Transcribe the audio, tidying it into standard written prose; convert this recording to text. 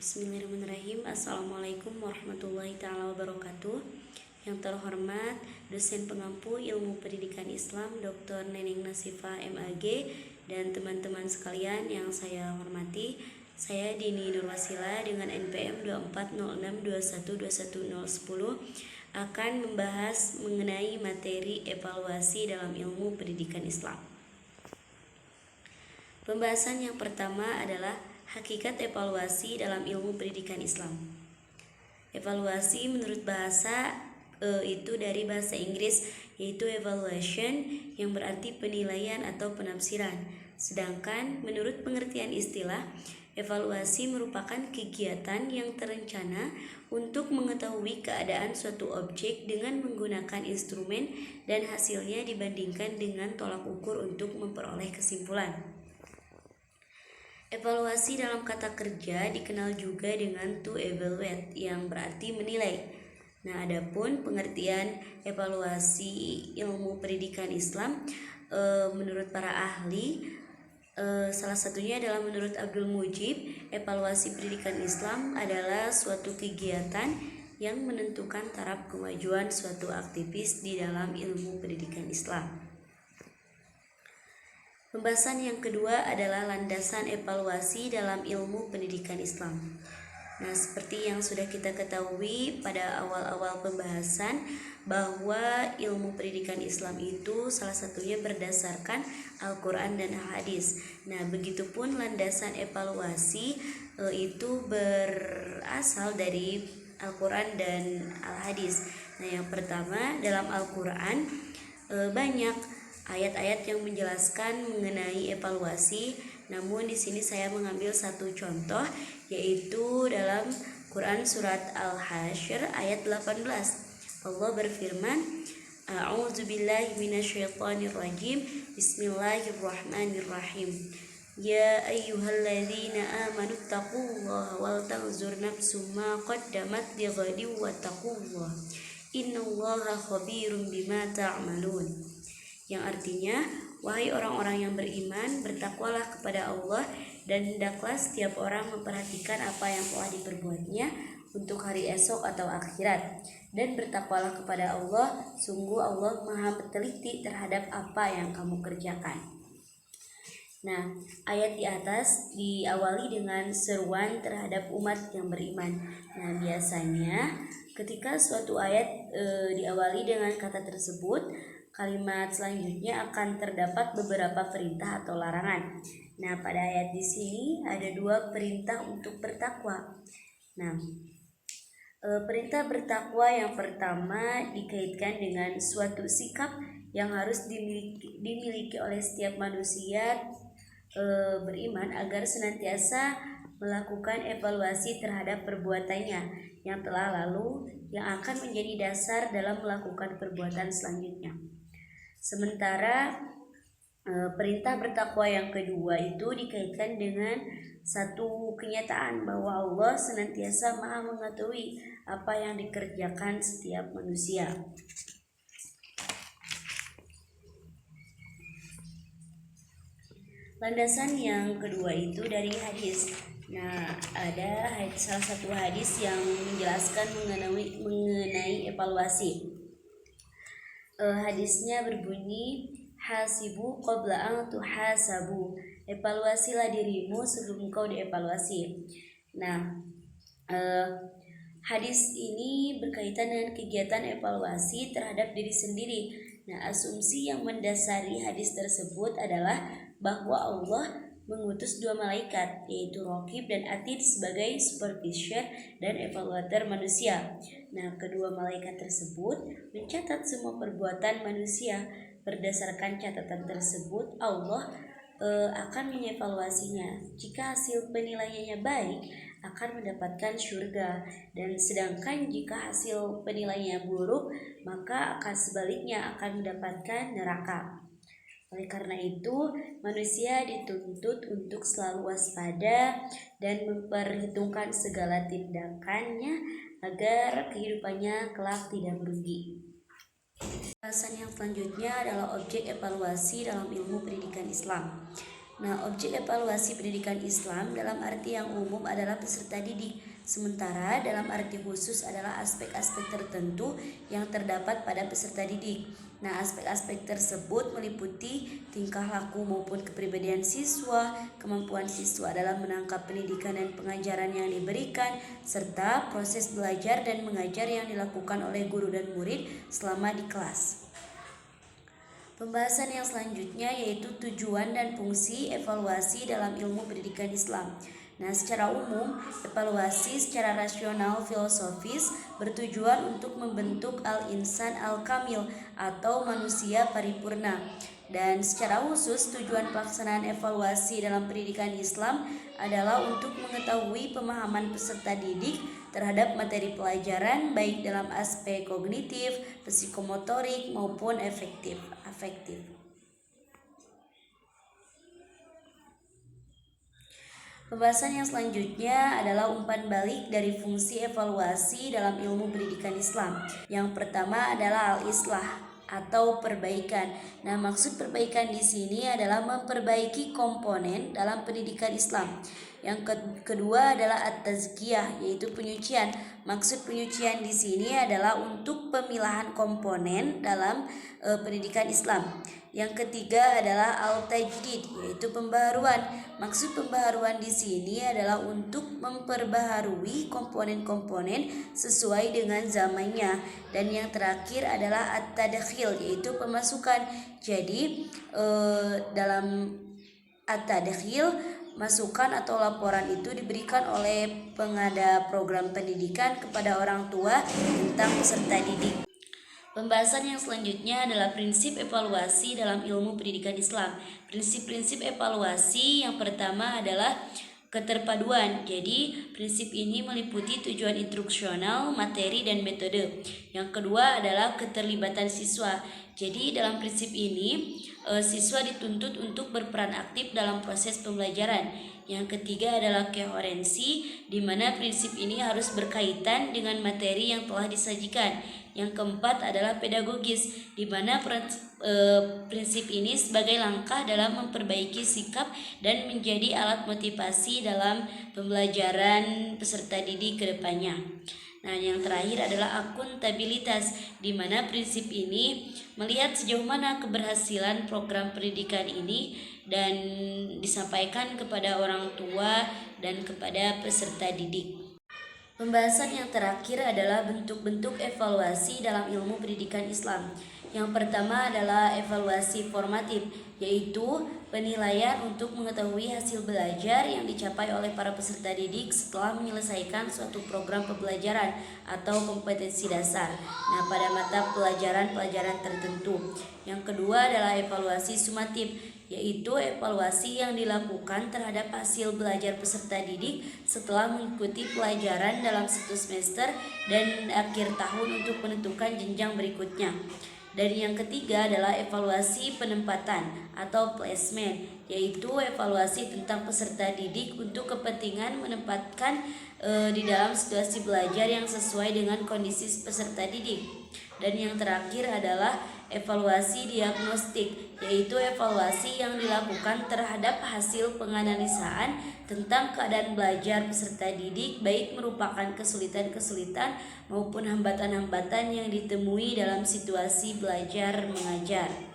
Bismillahirrahmanirrahim. Assalamualaikum warahmatullahi taala wabarakatuh. Yang terhormat dosen pengampu ilmu pendidikan Islam Dr. Neneng Nasifah MAG dan teman-teman sekalian yang saya hormati, saya Dini Nurwasila dengan NPM 2406212110 akan membahas mengenai materi evaluasi dalam ilmu pendidikan Islam. Pembahasan yang pertama adalah hakikat evaluasi dalam ilmu pendidikan Islam. Evaluasi menurut bahasa itu dari bahasa Inggris, yaitu evaluation, yang berarti penilaian atau penafsiran. Sedangkan menurut pengertian istilah, evaluasi merupakan kegiatan yang terencana untuk mengetahui keadaan suatu objek dengan menggunakan instrumen dan hasilnya dibandingkan dengan tolak ukur untuk memperoleh kesimpulan. Evaluasi dalam kata kerja dikenal juga dengan to evaluate, yang berarti menilai. Nah, adapun pengertian evaluasi ilmu pendidikan Islam menurut para ahli, salah satunya adalah menurut Abdul Mujib, evaluasi pendidikan Islam adalah suatu kegiatan yang menentukan taraf kemajuan suatu aktivis di dalam ilmu pendidikan Islam. Pembahasan yang kedua adalah landasan evaluasi dalam ilmu pendidikan Islam. Nah, seperti yang sudah kita ketahui pada awal-awal pembahasan, bahwa ilmu pendidikan Islam itu salah satunya berdasarkan Al-Quran dan Al-Hadis. Nah, begitupun landasan evaluasi itu berasal dari Al-Quran dan Al-Hadis. Nah, yang pertama, dalam Al-Quran banyak ayat-ayat yang menjelaskan mengenai evaluasi. Namun di sini saya mengambil satu contoh, yaitu dalam Quran surat Al-Hasyr ayat 18. Allah berfirman, A'udzubillahi minasyaitonirrajim. Bismillahirrahmanirrahim. Ya ayyuhalladzina amanu taqullaha wal tanzur nafsum ma qaddamat lighadin wattaqullaha. Innallaha khabirum bima ta'malun. Yang artinya, wahai orang-orang yang beriman, bertakwalah kepada Allah dan hendaklah setiap orang memperhatikan apa yang telah diperbuatnya untuk hari esok atau akhirat. Dan bertakwalah kepada Allah, sungguh Allah Maha teliti terhadap apa yang kamu kerjakan. Nah, ayat di atas diawali dengan seruan terhadap umat yang beriman. Nah, biasanya ketika suatu ayat diawali dengan kata tersebut, kalimat selanjutnya akan terdapat beberapa perintah atau larangan. Nah, pada ayat di sini ada dua perintah untuk bertakwa. Nah, perintah bertakwa yang pertama dikaitkan dengan suatu sikap yang harus dimiliki oleh setiap manusia beriman agar senantiasa melakukan evaluasi terhadap perbuatannya yang telah lalu, yang akan menjadi dasar dalam melakukan perbuatan selanjutnya. Sementara perintah bertakwa yang kedua itu dikaitkan dengan satu kenyataan bahwa Allah senantiasa Maha mengetahui apa yang dikerjakan setiap manusia. Landasan yang kedua itu dari hadis. Nah, ada salah satu hadis yang menjelaskan mengenai evaluasi. Hadisnya berbunyi, hasibu qabla an tuhasabu. Evaluasilah dirimu sebelum kau dievaluasi. Nah, hadis ini berkaitan dengan kegiatan evaluasi terhadap diri sendiri. Nah, asumsi yang mendasari hadis tersebut adalah bahwa Allah mengutus dua malaikat, yaitu Raqib dan Atid, sebagai supervisor dan evaluator manusia. Nah, kedua malaikat tersebut mencatat semua perbuatan manusia. Berdasarkan catatan tersebut, Allah akan mengevaluasinya. Jika hasil penilaiannya baik, akan mendapatkan surga, dan sedangkan jika hasil penilaiannya buruk, maka akan sebaliknya akan mendapatkan neraka. Oleh karena itu, manusia dituntut untuk selalu waspada dan memperhitungkan segala tindakannya agar kehidupannya kelak tidak merugi. Bahasan yang selanjutnya adalah objek evaluasi dalam ilmu pendidikan Islam. Nah, objek evaluasi pendidikan Islam dalam arti yang umum adalah peserta didik, sementara dalam arti khusus adalah aspek-aspek tertentu yang terdapat pada peserta didik. Nah, aspek-aspek tersebut meliputi tingkah laku maupun kepribadian siswa, kemampuan siswa dalam menangkap pendidikan dan pengajaran yang diberikan, serta proses belajar dan mengajar yang dilakukan oleh guru dan murid selama di kelas. Pembahasan yang selanjutnya yaitu tujuan dan fungsi evaluasi dalam ilmu pendidikan Islam. Nah, secara umum, evaluasi secara rasional filosofis bertujuan untuk membentuk al-insan al-kamil atau manusia paripurna. Dan secara khusus, tujuan pelaksanaan evaluasi dalam pendidikan Islam adalah untuk mengetahui pemahaman peserta didik terhadap materi pelajaran baik dalam aspek kognitif, psikomotorik maupun afektif. Pembahasan yang selanjutnya adalah umpan balik dari fungsi evaluasi dalam ilmu pendidikan Islam. Yang pertama adalah al-islah atau perbaikan. Nah, maksud perbaikan di sini adalah memperbaiki komponen dalam pendidikan Islam. Yang kedua adalah at-tazkiyah, yaitu penyucian. Maksud penyucian di sini adalah untuk pemilahan komponen dalam pendidikan Islam. Yang ketiga adalah al-tajdid, yaitu pembaharuan. Maksud pembaharuan di sini adalah untuk memperbaharui komponen-komponen sesuai dengan zamannya. Dan yang terakhir adalah at-tadkhil, yaitu pemasukan. Jadi dalam at-tadkhil, masukan atau laporan itu diberikan oleh pengada program pendidikan kepada orang tua tentang peserta didik. Pembahasan yang selanjutnya adalah prinsip evaluasi dalam ilmu pendidikan Islam. Prinsip-prinsip evaluasi yang pertama adalah keterpaduan. Jadi, prinsip ini meliputi tujuan instruksional, materi, dan metode. Yang kedua adalah keterlibatan siswa. Jadi, dalam prinsip ini, siswa dituntut untuk berperan aktif dalam proses pembelajaran. Yang ketiga adalah koherensi, di mana prinsip ini harus berkaitan dengan materi yang telah disajikan. Yang keempat adalah pedagogis, di mana prinsip ini sebagai langkah dalam memperbaiki sikap dan menjadi alat motivasi dalam pembelajaran peserta didik ke depannya. Nah, yang terakhir adalah akuntabilitas, di mana prinsip ini melihat sejauh mana keberhasilan program pendidikan ini dan disampaikan kepada orang tua dan kepada peserta didik. Pembahasan yang terakhir adalah bentuk-bentuk evaluasi dalam ilmu pendidikan Islam. Yang pertama adalah evaluasi formatif, yaitu penilaian untuk mengetahui hasil belajar yang dicapai oleh para peserta didik setelah menyelesaikan suatu program pembelajaran atau kompetensi dasar. Nah, pada mata pelajaran-pelajaran tertentu. Yang kedua adalah evaluasi sumatif, yaitu evaluasi yang dilakukan terhadap hasil belajar peserta didik setelah mengikuti pelajaran dalam satu semester dan akhir tahun untuk menentukan jenjang berikutnya. Dan yang ketiga adalah evaluasi penempatan atau placement, yaitu evaluasi tentang peserta didik untuk kepentingan menempatkan di dalam situasi belajar yang sesuai dengan kondisi peserta didik. Dan yang terakhir adalah evaluasi diagnostik, yaitu evaluasi yang dilakukan terhadap hasil penganalisaan tentang keadaan belajar peserta didik, baik merupakan kesulitan-kesulitan maupun hambatan-hambatan yang ditemui dalam situasi belajar mengajar.